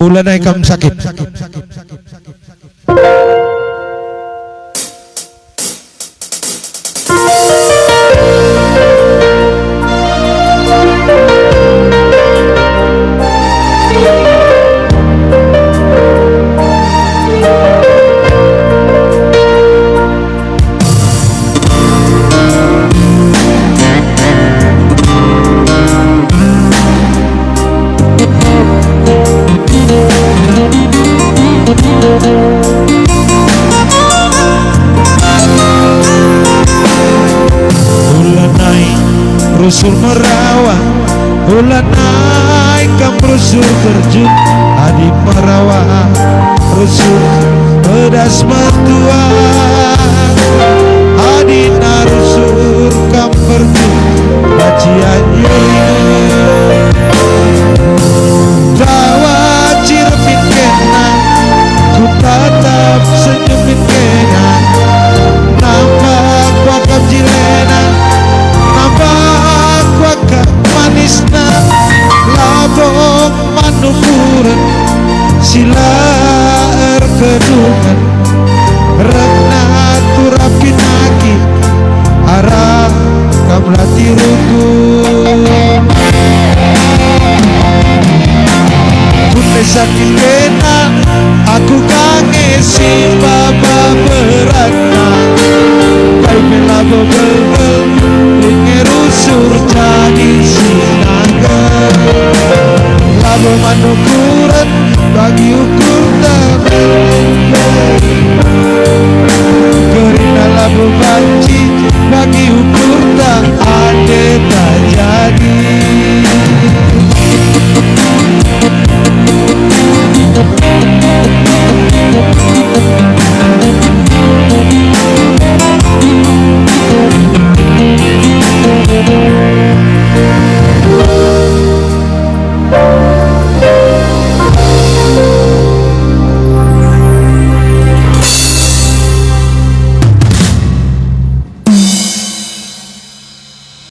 Ulah naikam sakit. Rusur merawat, ulah naik kam rusur terjun, adi merawat, rusur pedas mertua, adi narusur kam pergi, bacian yuri, jawa cirpin kena, ku tatap senyumin kena, nampak wakam jilena, nampak wakak manisna, labong manukuran, sila erkedungan, rekna turapin lagi, arah kamlati rukun. Kunde sakit kena, aku kangen si baba beratna, kai melabo bel-bel, linge rusur jadi sinangga, labo manukuran bagi ukur dan